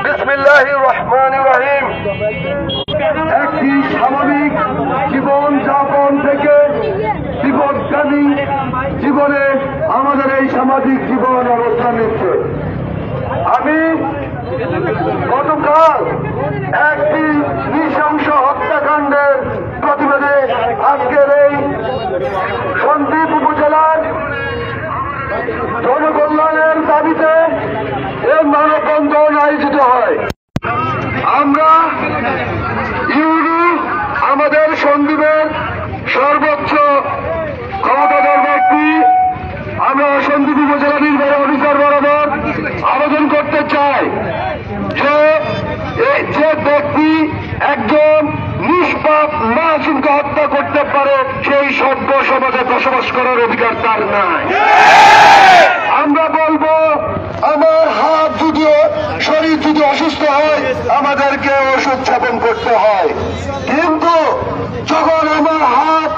বিসমিল্লাহির রহমানির রহিম। একটি স্বাভাবিক জীবন যাপন থেকে বিপদগামী জীবনে আমাদের এই সামাজিক জীবন অবস্থান নিচ্ছে। আমি গতকাল একটি নৃশংস হত্যাকাণ্ডের প্রতিবাদে আজকের এই সন্দ্বীপ উপজেলার জনকল্যাণের দাবিতে এই মানববন্ধন আয়োজিত হয়। আমরা আমাদের সন্দ্বীপের সর্বোচ্চ ক্ষমতাধর ব্যক্তি, আমরা সন্দ্বীপ উপজেলা নির্বাহী অফিসার বরাবর আবেদন করতে চাই যে ব্যক্তি একজন নিষ্পাপ মাসুমকে হত্যা করতে পারে সেই সভ্য সমাজে বসবাস করার অধিকার তার নাই। আমরা বলবো, আমার হাত যদি শরীর যদি অসুস্থ হয় আমাদেরকে ওষুধ সেবন করতে হয়, কিন্তু যখন আমার হাত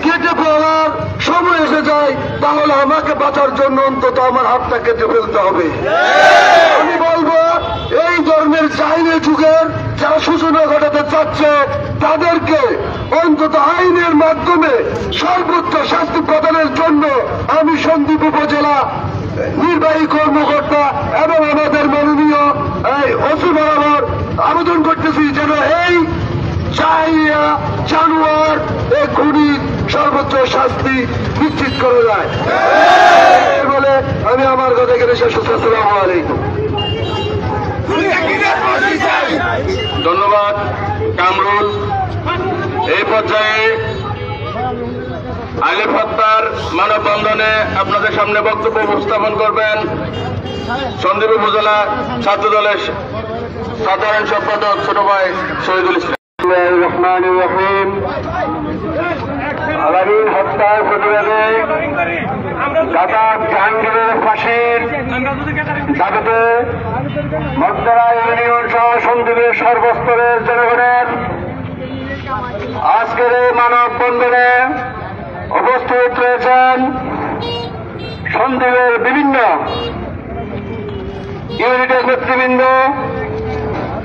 কেটে ফেলার সময় এসে যায় তাহলে আমাকে বাঁচার জন্য অন্তত আমার হাতটা কেটে ফেলতে হবে। আমি বলবো, এই ধর্মের জাহিলি যুগের যারা সূচনা ঘটাতে চাচ্ছে তাদেরকে অন্তত আইনের মাধ্যমে সর্বোচ্চ শাস্তি প্রদানের জন্য আমি সন্দ্বীপ উপজেলা নির্বাহী কর্মকর্তা এবং আমাদের মাননীয় ওসি বরাবর আবেদন করতেছি যেন এই জানোয়ার এই খুনির সর্বোচ্চ শাস্তি নিশ্চিত করা যায় বলে আমি আমার কথা এখানে শেষ করছি। আসসালামু আলাইকুম। ধন্যবাদ কামরুল। এই পর্যায়ে আলিফ হত্যার মানববন্ধনে আপনাদের সামনে বক্তব্য উপস্থাপন করবেন সন্দ্বীপ উপজেলা ছাত্র দলের সাধারণ সম্পাদক ছোট ভাই শহীদুল ইসলাম। রহমানির রহিম। আলামিন হত্যার প্রতিবাদে দাদা জাহাঙ্গীরের ফাঁসির দাবিতে মধ্যরা ইউনিয়ন সহ সন্দ্বীপের সর্বস্তরের জনগণের আজকের এই মানববন্ধনে উপস্থিত রয়েছেন সন্দ্বীপের বিভিন্ন ইউনিটের নেতৃবৃন্দ।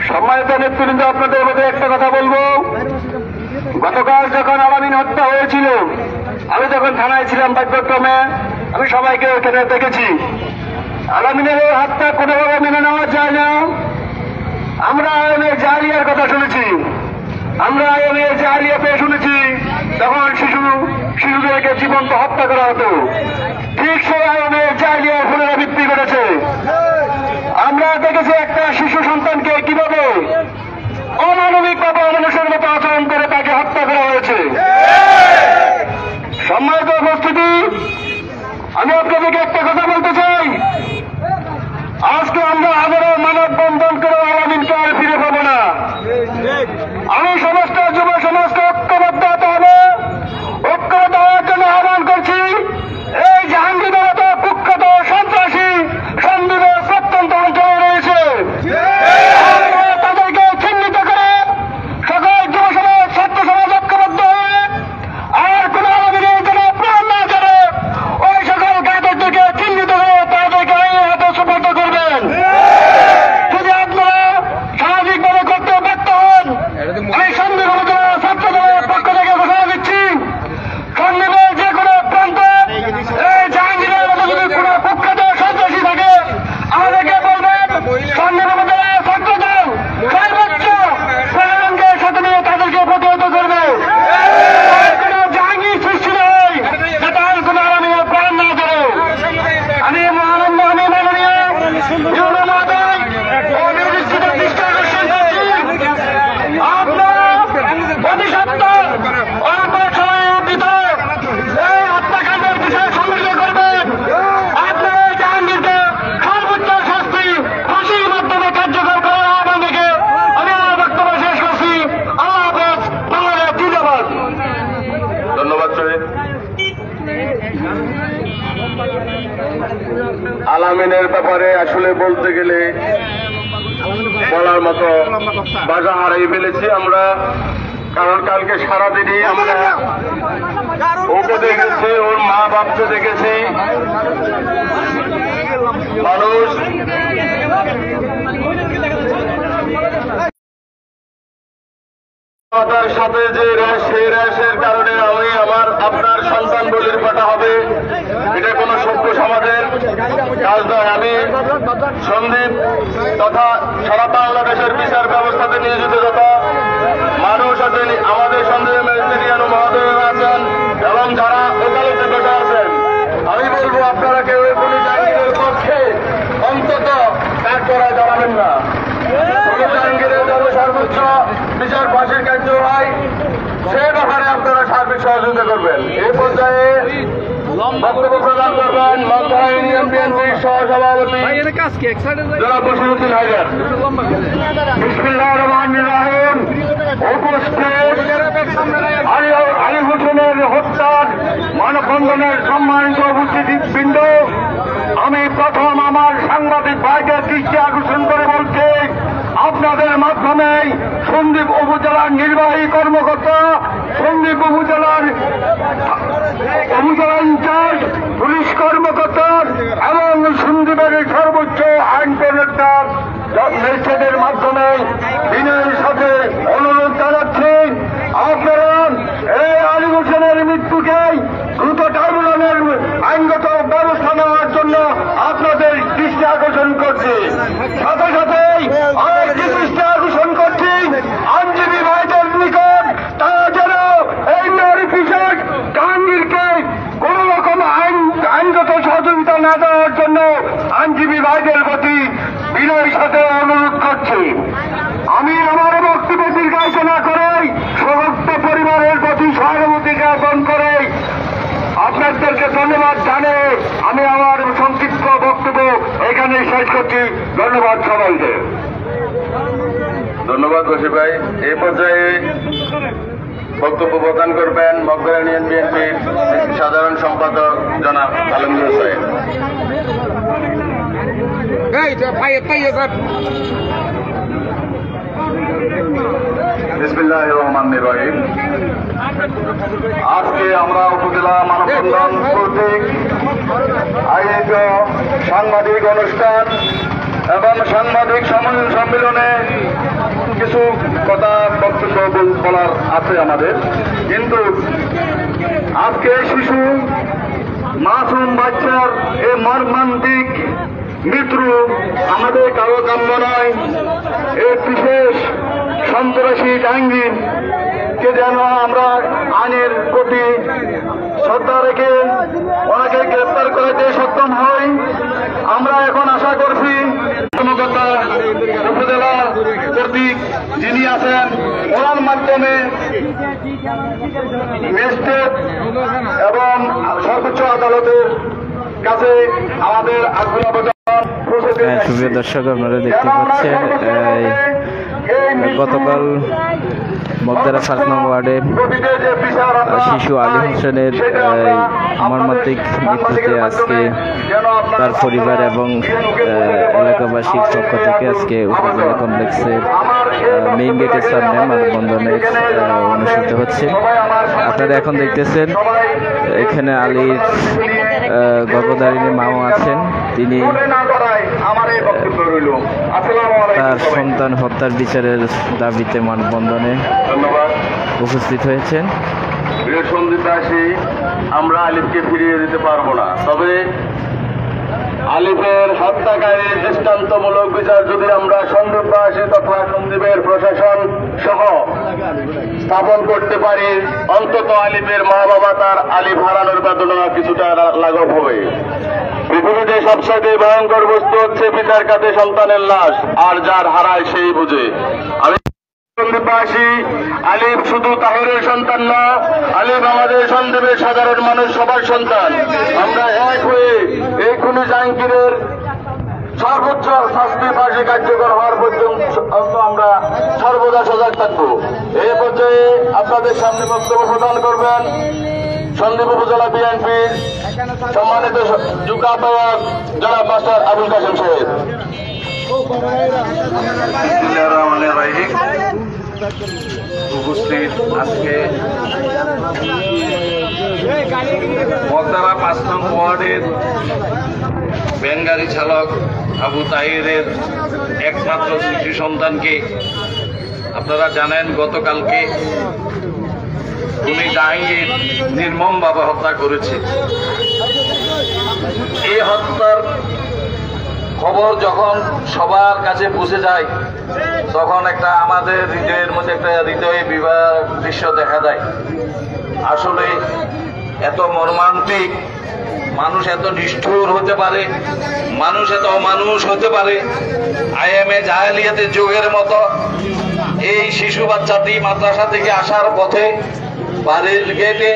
সম্মানিত নেতৃবৃন্দ, আপনাদের মধ্যে একটা কথা বলবো, গতকাল যখন আলামিন হত্যা হয়েছিল আমি যখন থানায় ছিলাম ভাগ্যক্রমে আমি সবাইকে ওখানে দেখেছি। আলামিনের এই হত্যা কোনোভাবে মেনে নেওয়া যায় না। আমরা আইনের জালিয়ার কথা শুনেছি, আমরা আইনের জালিয়াতে শুনেছি তখন শিশুদেরকে জীবন্ত হত্যা করা হতো। ঠিক সেই আইনের জালিয়ার পুনরাবৃত্তি ঘটেছে। আমরা দেখেছি একটা শিশু সন্তানকে কিভাবে অমানবিকভাবে অমানুষের মতো আচরণ করে তাকে হত্যা করা হয়েছে। সম্মানিত উপস্থিতি, আমি আপনাদেরকে একটা কথা বলতে চাই, আজকে আমরা আবারও মানববন্ধন করে আলামিনকে আর ফিরে পাবো না। আমি সমস্ত যুব সমাজকে ঐক্যবদ্ধ হতে হবে, ঐক্যবদ্ধ হওয়ার জন্য আহ্বান করছি। এই জাহাঙ্গীরের মতো কুখ্যাত সন্ত্রাসী সন্দ্বীপের প্রত্যন্ত অঞ্চলে রয়েছে, তাদেরকে চিহ্নিত করে সকল যুব সমাজ ছাত্র সমাজ ঐক্যবদ্ধ হয়ে আর কোন আলামিনের জন্য প্রাণ না করে ওই সকল গায়কদেরকে চিহ্নিত করে তাদেরকে আইনের হাতে সুপর্দ করবেন। যদি আপনারা সামাজিকভাবে করতে ব্যর্থ হন, আমি সন্দ্বীপ উপজেলা ছাত্র দলের পক্ষ থেকে ঘোষণা দিচ্ছি, সন্দ্বীপের যে কোনো প্রান্তে এই জাহাঙ্গীরের মতো যদি কোনো কুখ্যাত সন্ত্রাসী থাকে আমাদেরকে বলবেন। সন্দ্বীপ উপজেলা ছাত্র দল সর্বোচ্চ প্রশাসনকে সাথে নিয়ে তাদেরকে প্রতিহত করবে। কোনো জাহাঙ্গীর সৃষ্টি নয় যাতে আর কোনো আলামিনের প্রাণ না করে। আমি মাননীয় ইউনো মহোদয় ও নির্দিষ্ট দৃষ্টি আকর্ষণ করছি, আপনারা অতি সত্বর অল্প সময়ের ভিতর এই হত্যাকাণ্ডের বিষয়ে সংগঠিত করবেন। আপনারা জাহাঙ্গীরকে সর্বোচ্চ শাস্তি ফাঁসির মাধ্যমে কার্যকর করার আহ্বান রেখে আমি আমার বক্তব্য শেষ করছি। আল্লাহ হাফেজ। বাংলাদেশ জিন্দাবাদ। ধন্যবাদ শহীদ। আলামিনের ব্যাপারে আসলে বলতে গেলে বলার মতো বাজা হারিয়ে ফেলেছি আমরা, কারণ কালকে সারাদিনই আমরা ওকে দেখেছি, ওর মা বাপকে দেখেছি। মানুষ তার সাথে যে র্যাশ, সেই র্যাশের কারণে আপনার সন্তান বলির পাঠা হবে, এটা কোনো সভ্য সমাজের কাজ নয়। আমি সন্দীপ তথা সারা বাংলাদেশের বিচার ব্যবস্থাতে নিয়োজিত যত মানুষ আছেন, আমাদের সন্দীপের ম্যাজিস্ট্রেট মহোদয় আছেন এবং যারা ওকালতে বসে আছেন, আমি বলবো আপনারা কেউ কোনো জাহাঙ্গীরের পক্ষে অন্তত কাজ করায় দাঁড়াবেন না। জাহাঙ্গীরের জন্য সর্বোচ্চ বিচার ফাঁসির কার্য হয়, সে ব্যাপারে আপনারা সার্বিক সহযোগিতা করবেন। এই পর্যায়ে বক্তব্য প্রদান করবেন মগবাড়া ইউনিয়ন বিএনপির সহসভাপতি জনাব বশিরউদ্দিন হায়দার। বিসমিল্লাহির রহমানির রহিম। উপস্থিত আলী হোসেনের হত্যার মানববন্ধনের সম্মানিত উপস্থিতিবৃন্দ, আমি প্রথম আমার সাংবাদিক ভাইদের দৃষ্টি আকর্ষণ করে বলছি, আপনাদের মাধ্যমে সন্দ্বীপ উপজেলার নির্বাহী কর্মকর্তা, সন্দ্বীপ উপজেলার ইনচার্জ পুলিশ কর্মকর্তা এবং সন্দ্বীপের সর্বোচ্চ আইন প্রণেতা ম্যাজিস্ট্রেটের মাধ্যমে বিনয়ের সাথে অনুরোধ জানাচ্ছি, আপনারা এই আলী হোসেনের মৃত্যুকে দ্রুত ট্রাইব্যুনালের আইনগত ব্যবস্থা নেওয়ার জন্য আপনাদের দৃষ্টি আকর্ষণ করছি। সাথে সাথে আরেকটি দৃষ্টি আকর্ষণ করছি আইনজীবী ভাইদের নিকট, তারা যেন এই নারী কৃষক জাহাঙ্গীরকে কোন রকম আইনগত সহযোগিতা না দেওয়ার জন্য আইনজীবী ভাইদের প্রতি বিনয়ের সাথে অনুরোধ করছি। আমি আমার বক্তব্য দীর্ঘায়িত না করে সমস্ত পরিবারের প্রতি সহানুভূতি জ্ঞাপন করে আপনাদেরকে ধন্যবাদ জানিয়ে আমি আমার সংক্ষিপ্ত বক্তব্য এখানে শেষ করছি। ধন্যবাদ সবাইকে। ধন্যবাদ বশির ভাই। এই পর্যায়ে বক্তব্য প্রদান করবেন মগবাড়া ইউনিয়ন বিএনপির সাধারণ সম্পাদক জনাব আলমগীর হোসেন। বিসমিল্লাহির রহমানির রহিম। আজকে আমরা উপজেলা মানববন্ধন কর্তৃক আয়োজিত সাংবাদিক অনুষ্ঠান এবং সাংবাদিক সম্মেলনে কিছু কথা বক্তব্য বলার আছে আমাদের, কিন্তু আজকে শিশু মাসুম বাচ্চার এই মর্মান্তিক মৃত্যু আমাদের কারো কাম্য নয়। এই বিশেষ সন্ত্রাসী জাহাঙ্গীরকে যেন আমরা আইনের প্রতি শ্রদ্ধা রেখে ওনাকে গ্রেপ্তার করাতে সক্ষম হই। আমরা এখন আশা করছি কর্মকর্তা উপজেলা কর্তৃক যিনি আছেন, ওনার মাধ্যমে ম্যাজিস্ট্রেট এবং সর্বোচ্চ আদালতের কাছে আমাদের আগ্রহ আবেদন। সুপ্রিয় দর্শক, আপনারা দেখতে পাচ্ছেন গতকাল মগবাড়া 5 নং ওয়ার্ডে শিশু আলী হোসেনের মর্মান্তিক মৃত্যুতে আজকে তার পরিবার এবং এলাকাবাসীর পক্ষ থেকে আজকে উপজেলা কমপ্লেক্সের মেইন গেটের সামনে মানববন্ধনের অনুষ্ঠিত হচ্ছে। আপনারা এখন দেখতেছেন এখানে আলীর গর্ভধারিণী মাও আছেন, তিনি তার সন্তান হত্যার বিচারের দাবিতে মানববন্ধনে উপস্থিত হয়েছেন। প্রিয় সন্দীপবাসী, আমরা আলিফকে ফিরিয়ে দিতে পারবো না, তবে আলিফের হত্যাকারীর দৃষ্টান্তমূলক বিচার যদি আমরা সন্দীপবাসী তথা সন্দীপের প্রশাসন সহ স্থাপন করতে পারি, অন্তত আলিফের মা বাবা তার আলিফ হারানোর বেদনা কিছুটা লাঘব হবে। পৃথিবীতে সবচেয়ে ভয়ঙ্কর বস্তু হচ্ছে পিতার কাছে সন্তানের লাশ, আর যার হারায় সেই বুঝে। আমি সন্দীপবাসী, আলিফ শুধু তাহেরের সন্তান না, আলিফ আমাদের সন্দীপের সাধারণ মানুষ সবার সন্তান। আমরা এক হয়ে এই খুনি জাহাঙ্গীরের সর্বোচ্চ শাস্তি ফাঁসি কার্যকর হওয়ার পর্যন্ত আমরা সর্বদা সজাগ থাকবো। এই পর্যায়ে আপনাদের সামনে বক্তব্য প্রদান করবেন সন্দীপ উপজেলা বিএনপির সম্মানিত যুগ্ম আহ্বায়ক জনাব মাস্টার আবুল কাসেম সাহেব। উপস্থিত আজকে মগবাড়া 5 নং ওয়ার্ডের ভ্যানগাড়ি চালক আবু তাহিরের একমাত্র শিশু সন্তানকে আপনারা জানেন গতকালকে খুনি জাহাঙ্গীর নির্মমভাবে হত্যা করেছে। এই হত্যার খবর যখন সবার কাছে পৌঁছে যায় তখন একটা আমাদের হৃদয়ের মধ্যে একটা হৃদয়ে বিবাহ দৃশ্য দেখা দেয়। আসলে এত মর্মান্তিক, মানুষ এত নিষ্ঠুর হতে পারে, মানুষ এত অমানুষ হতে পারে। আইএমএ জাহেলিয়াতের যুগের মতো এই শিশু বাচ্চাটি মাদ্রাসা থেকে আসার পথে বাড়ির গেটে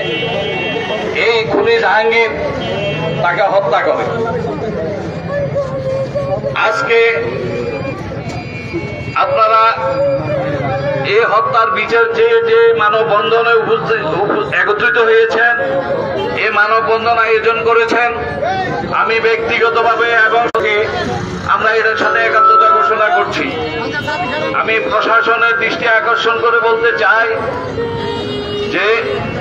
এই খুনি জাহাঙ্গীর তাকে হত্যা করে। আজকে আপনারা এই হত্যার বিচার যে মানববন্ধনে একত্রিত হয়েছেন, এই মানববন্ধন আয়োজন করেছেন, আমি ব্যক্তিগতভাবে এবং আমরা এটার সাথে একাত্মতা ঘোষণা করছি। আমি প্রশাসনের দৃষ্টি আকর্ষণ করে বলতে চাই যে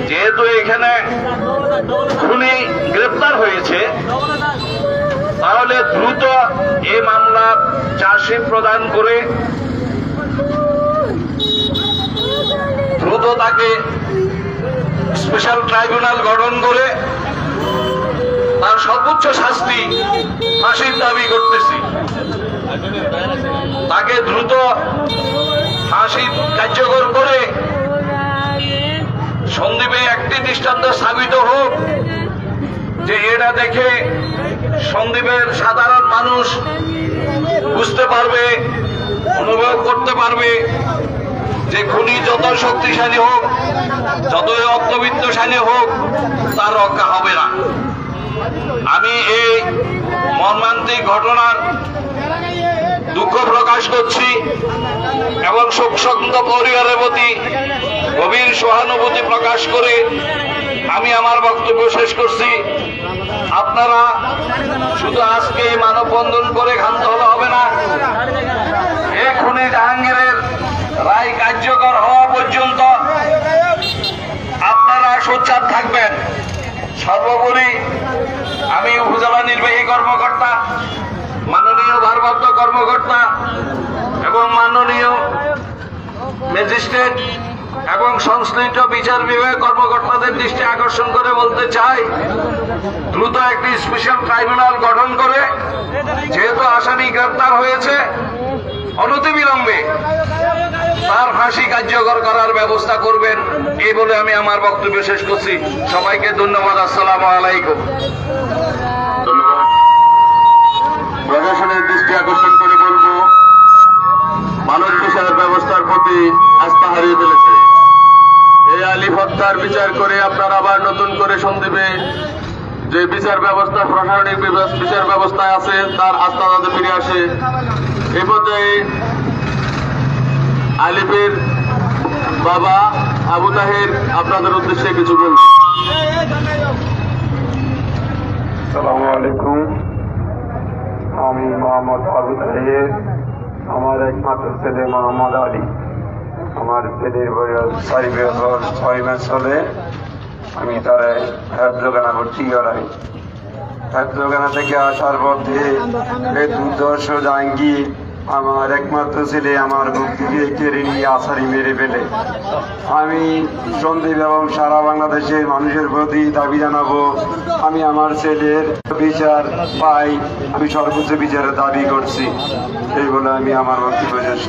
যেহেতু এখানে খুনি গ্রেপ্তার হয়েছে, তাহলে দ্রুত এই মামলার চার্জশিট প্রদান করে দ্রুত তাকে স্পেশাল ট্রাইব্যুনাল গঠন করে তার সর্বোচ্চ শাস্তি ফাঁসির দাবি করতেছি। তাকে দ্রুত ফাঁসি কার্যকর করে সন্দ্বীপে একটি দৃষ্টান্ত স্থাপিত হোক যে এটা দেখে সন্দ্বীপের সাধারণ মানুষ বুঝতে পারবে, অনুভব করতে পারবে যে খুনি যত শক্তিশালী হোক, যতই অর্থবিত্তশালী হোক, তার রক্ষা হবে না। আমি এই মর্মান্তিক ঘটনার দুঃখ প্রকাশ করছি এবং শোকসন্তপ্ত পরিবারের প্রতি গভীর সহানুভূতি প্রকাশ করে আমি আমার বক্তব্য শেষ করছি। আপনারা শুধু আজকে এই মানববন্ধন করে ক্ষান্ত হলে হবে না, এই খুনি জাহাঙ্গীরের রায় কার্যকর হওয়া পর্যন্ত আপনারা সোচ্চার থাকবেন। সর্বোপরি আমি উপজেলা নির্বাহী কর্মকর্তা, মাননীয় ভারপ্রাপ্ত কর্মকর্তা এবং মাননীয় ম্যাজিস্ট্রেট এবং সংশ্লিষ্ট বিচার বিভাগের কর্মকর্তাদের দৃষ্টি আকর্ষণ করে বলতে চাই, দ্রুত একটি স্পেশাল ট্রাইব্যুনাল গঠন করে, যেহেতু আসামি গ্রেপ্তার হয়েছে, অনতিবিলম্বে তার ফাঁসি কার্যকর করার ব্যবস্থা করবেন। এই বলে আমি আমার বক্তব্য শেষ করছি। সবাইকে ধন্যবাদ। আসসালামু আলাইকুম। ধন্যবাদ। প্রশাসনের দৃষ্টি আকর্ষণ করে বলবো, মানব বিষয়ের ব্যবস্থার প্রতি আস্থা হারিয়ে ফেলেছে। এই আলিফ হত্যার বিচার করে আপনারা আবার নতুন করে সন্দ্বীপে যে বিচার ব্যবস্থা, প্রশাসনিক বিচার ব্যবস্থায় আছে, তার আস্থা যাতে ফিরে আসে। এই পর্যায়ে আলিফের বাবা আবু তাহের আপনাদের উদ্দেশ্যে কিছু বলবেন। আসসালামু আলাইকুম। আমি মোহাম্মদ আবু তাহের, আমার একমাত্র ছেলে মোহাম্মদ আলী। আমার ছেলের বয়স 6 বছর 6 মাস চলে। আমি তারা হেফজখানা ভর্তি করাই। হেফজখানা থেকে আসার পথে দুর্দর্শ জাহাঙ্গীর আমার একমাত্র ছেলে আমার বুক থেকে কেড়ে নিয়ে আছাড়ি মেরে ফেলে। আমি সন্দ্বীপ এবং সারা বাংলাদেশের মানুষের প্রতি দাবি জানাবো, আমি আমার ছেলের বিচার পাই, আমি সর্বোচ্চ বিচারের দাবি করছি। এই বলে আমি আমার বক্তব্য শেষ।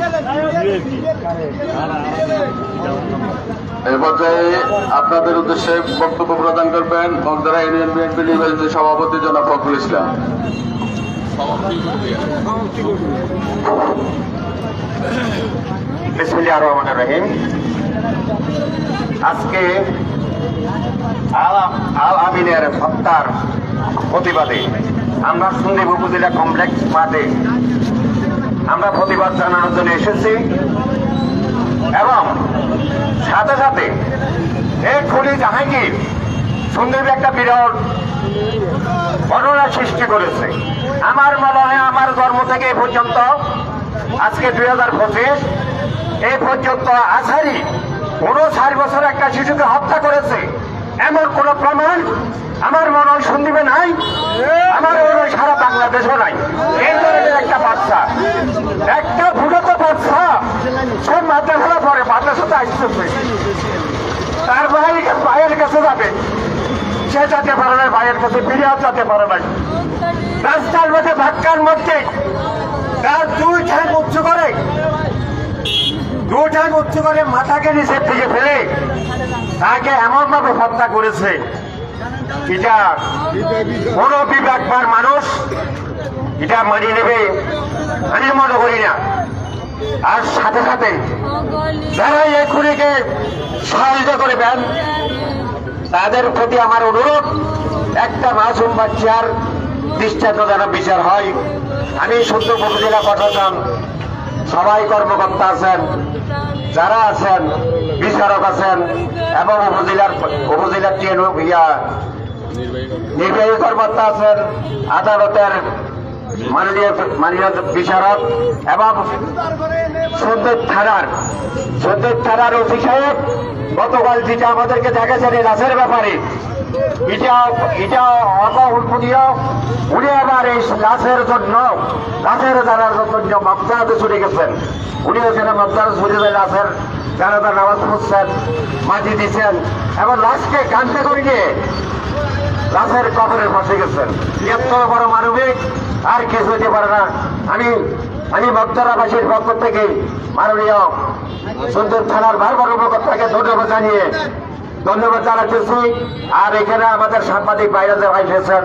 এই পর্যায়ে আপনাদের উদ্দেশ্যে বক্তব্য প্রদান করবেন বগদারা ইউনিয়ন বিএনপি নির্বাচিত সভাপতি জনাব ফখরুল ইসলাম। বিসমিল্লাহির রহমানির রহিম। আজকে আল আমিনের হত্যার প্রতিবাদে আমরা সন্দ্বীপ উপজেলা কমপ্লেক্স মাঠে আমরা প্রতিবাদ জানানোর জন্য এসেছি এবং সাথে সাথে এই খুনি জাহাঙ্গীর সন্দ্বীপে একটা বিরল ঘটনা সৃষ্টি করেছে। আমার মনে হয় আমার জন্ম থেকে এই পর্যন্ত আজকে 2025 এই পর্যন্ত আছাড়ি 59 বছর একটা শিশুকে হত্যা করেছে এমন কোন প্রমাণ আমার মনে হয় সন্দ্বীপে নাই, আমার মনে হয় সারা বাংলাদেশও নাই। এই ধরনের একটা বাচ্চা, একটা ভুলতো বাচ্চা, সব মাদ্রাসা আপনার সাথে আসতেছে, তার ভাইয়ের কাছে যাবে, সে যেতে পারে না, ভাইয়ের কাছে ফিরিয়েও যেতে পারে না। রাস্তার মধ্যে ধাক্কার মধ্যে তার দুই ঠ্যাং উচ্চ করে মাথাকে নিচের থেকে ফেলে তাকে এমন ভাবে হত্যা করেছে, এটা কোন বিবেকবার মানুষ এটা মানিয়ে নেবে আমি মনে করি না। আর সাথে সাথে যারা এই খুনিকে সহযোগিতা করবেন তাদের প্রতি আমার অনুরোধ, একটা মাসুম বাচ্চার দৃষ্টান্ত যেন বিচার হয়। আমি সুন্দর উপজেলা প্রশাসন সবাই কর্মকর্তা আছেন, যারা আছেন বিচারক আছেন এবং উপজেলার নির্বাহী কর্মকর্তা আছেন, আদালতের মাননীয় বিচারক এবং সুন্দর থানার ওসি সাহেব গতকাল যেটা আমাদেরকে দেখেছেন এই লাশের ব্যাপারে, এটা অকল্পনীয়। উনি আবার এই লাশের জানার জন্য মক্কাতে ছুটে গেছেন। উনি ওখানে মক্কাতে ছুটে যায় লাশের জানাজার নামাজ পড়ছেন, মাটি দিচ্ছেন এবং লাশকে কান্দে করে নিয়ে লাশের কবরে বসে গেছেন। এত বড় মানবিক আর কিছু হতে পারে না। আমি মক্কারাবাসীর পক্ষ থেকে মাননীয় সুন্দর থানার ভারবার কর্মকর্তাকে ধন্যবাদ জানাতেছি। আর এখানে আমাদের সাংবাদিক ভাইরা যে ভাই এসেছেন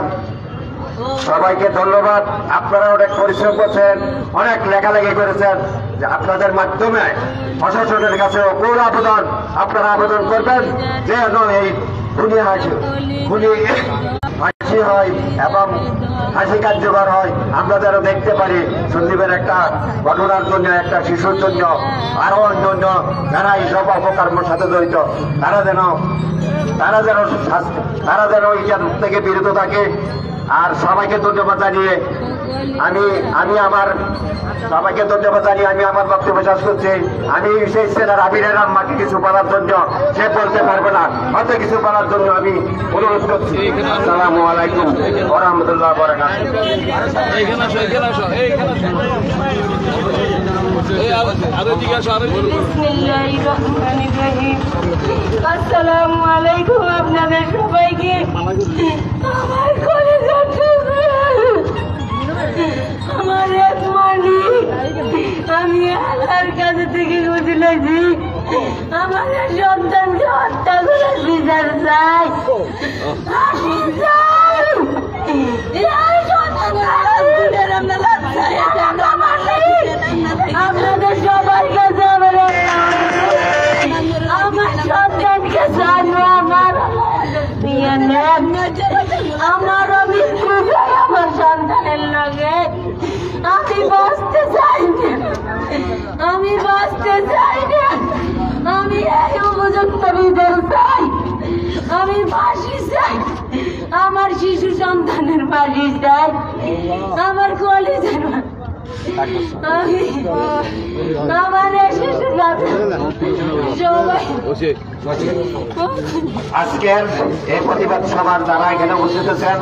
সবাইকে ধন্যবাদ। আপনারা অনেক পরিশ্রম করছেন, অনেক লেখালেখি করেছেন, যে আপনাদের মাধ্যমে প্রশাসনের কাছে আপনারা আবেদন করবেন যেন এই ফাঁসি হয় এবং ফাঁসি কার্যকর হয়। আমরা যেন দেখতে পারি সন্দীপের একটা ঘটনার জন্য, একটা শিশুর জন্য, আরো অন্যান্য যারা এই সব অপকর্মের সাথে জড়িত তারা যেন ইটার থেকে বিরত থাকে। আর সবাইকে ধন্যবাদ জানিয়ে আমি আমার বক্তব্য শেষ করছি। আমি সেই সেনার আবিরের আম্মাকে কিছু বলার জন্য, সে বলতে পারবে না, হয়তো কিছু বলার জন্য আমি অনুরোধ করছি। আসসালামু আলাইকুম ওয়া রাহমাতুল্লাহি ওয়া বারাকাতুহু। আসসালামু আলাইকুম আপনাদের সবাইকে। আমার কলেজের আমার এক মালিক, আমি আল্লাহর কাছে থেকে বুঝলেছি আমার সন্তানকে হত্যা করে বিচার চাই। আপনাদের সবার কাছে আমার সন্তানকে জানবো, আমার মৃত্যু চাই আমার সন্তানের লগে। আমি বাঁচতে চাই না, আমি এই উপযুক্ত বিচার চাই, আমি ফাঁসি চাই, আমার শিশু সন্তানের ফাঁসি চাই, আমার কলেজের আমার শিশু সবাই। আজকের এই প্রতিবাদ সভার যারা এখানে উপস্থিত আছেন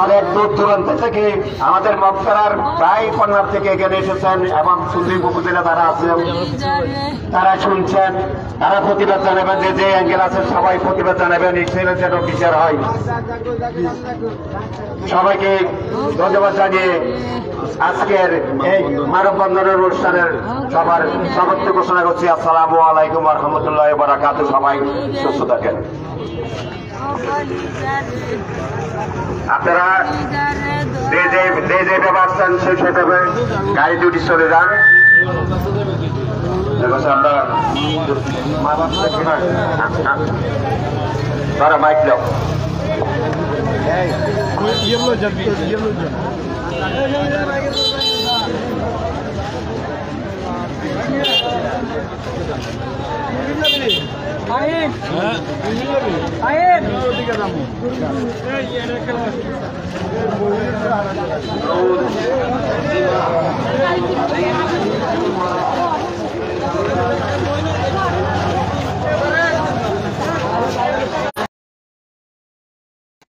অনেক দূর দূরান্ত থেকে, আমাদের মক্কার প্রায় পণ্যার থেকে এখানে এসেছেন এবং সুন্দরী উপজেলা যারা আছেন তারা শুনছেন, তারা প্রতিবাদ জানাবেন, যে অ্যাঙ্গেল আছেন সবাই প্রতিবাদ জানাবেন, এখানে যেন বিচার হয়। সবাইকে ধন্যবাদ জানিয়ে আজকের এই মানববন্ধনের অনুষ্ঠানের সবার সমাপ্তি ঘোষণা করছি। আসসালামু আলাইকুম ওয়া রাহমাতুল্লাহি ওয়া বারাকাতুহু। সবাই সুস্থ থাকেন। আপনারা যে ব্যবস্থান সেই সেভাবে গাড়ি দুটি চলে যান। তারা মাইক দাও।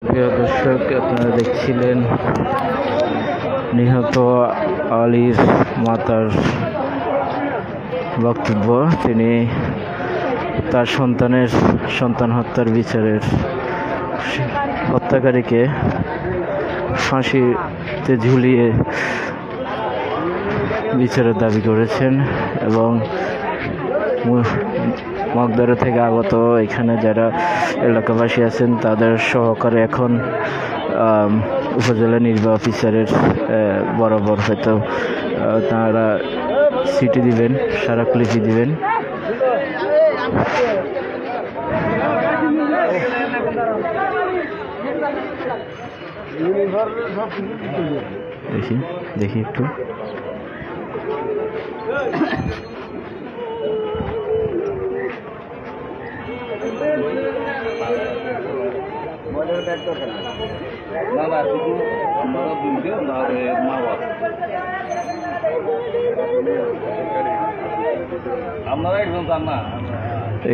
প্রিয় দর্শক, আপনারা দেখছিলেন নিহত আলীর মাতার বক্তব্য। তিনি তার সন্তান হত্যার বিচারের হত্যাকারীকে ফাঁসিতে ঝুলিয়ে বিচারের দাবি করেছেন এবং মগবাড়িয়া থেকে আগত এখানে যারা এলাকাবাসী আছেন তাদের সহকারে এখন উপজেলা নির্বাহী অফিসারের বরাবর হয়তো তারা চিঠি দিবেন, স্মারকলিপি দিবেন। দেখি একটু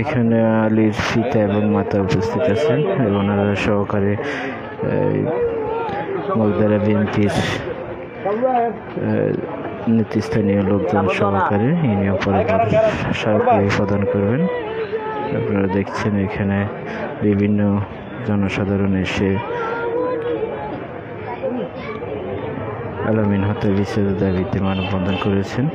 এখানে আলীর পিতা এবং মাতা উপস্থিত আছেন এবং ওনারা সহকারে মগবাড়িয়া বিএনপির নেতৃস্থানীয় লোকজন সহকারে ইনিও পরপর স্মারকলিপি প্রদান করবেন। আপনারা দেখছেন এখানে বিভিন্ন জনসাধারণ এসে আলামিন হত্যা বিচারের দাবিতে মানববন্ধন করেছেন।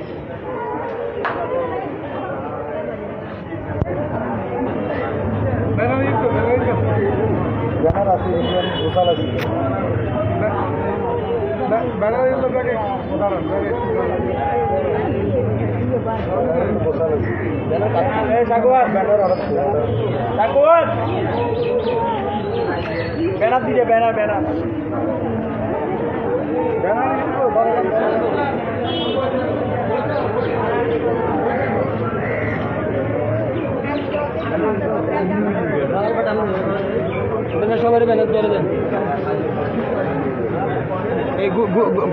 সবাই মেহনত করে দেন। এই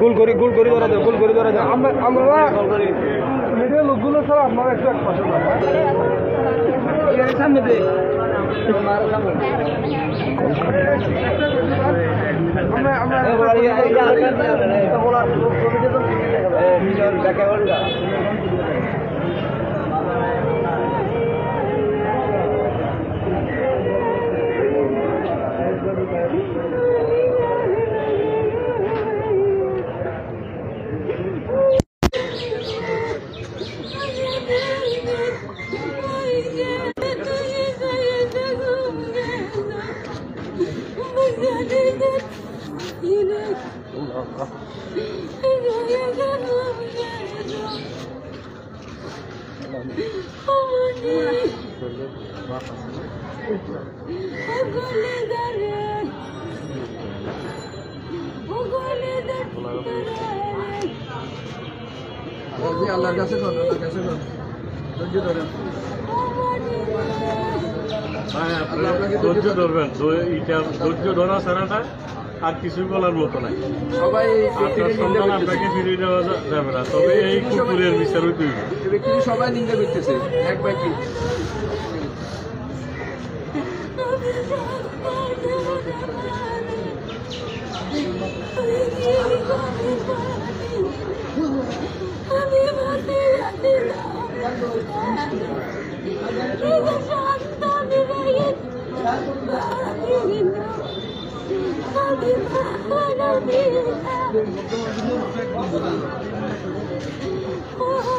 গোল করি ধরা দেয়, গোল করি ধরা দেয়। আমরা মিডিয়া লোকগুলো ছাড়া আপনারা একটু এক পাশে সামনে দিয়ে আল্লাহর কাছে ধৈর্য ধরেন। ধৈর্য ধরবেন, ধৈর্য ধরা ছাড়াটা আর কিছুই বলার মতো নাই। সবাই সন্তান আপনাকে ফিরিয়ে দেওয়া যাবে না, তবে এই কুকুরের বিচার হইতে হইবে। সবাই নিন্দা করতেছে এক বাকি। Oh,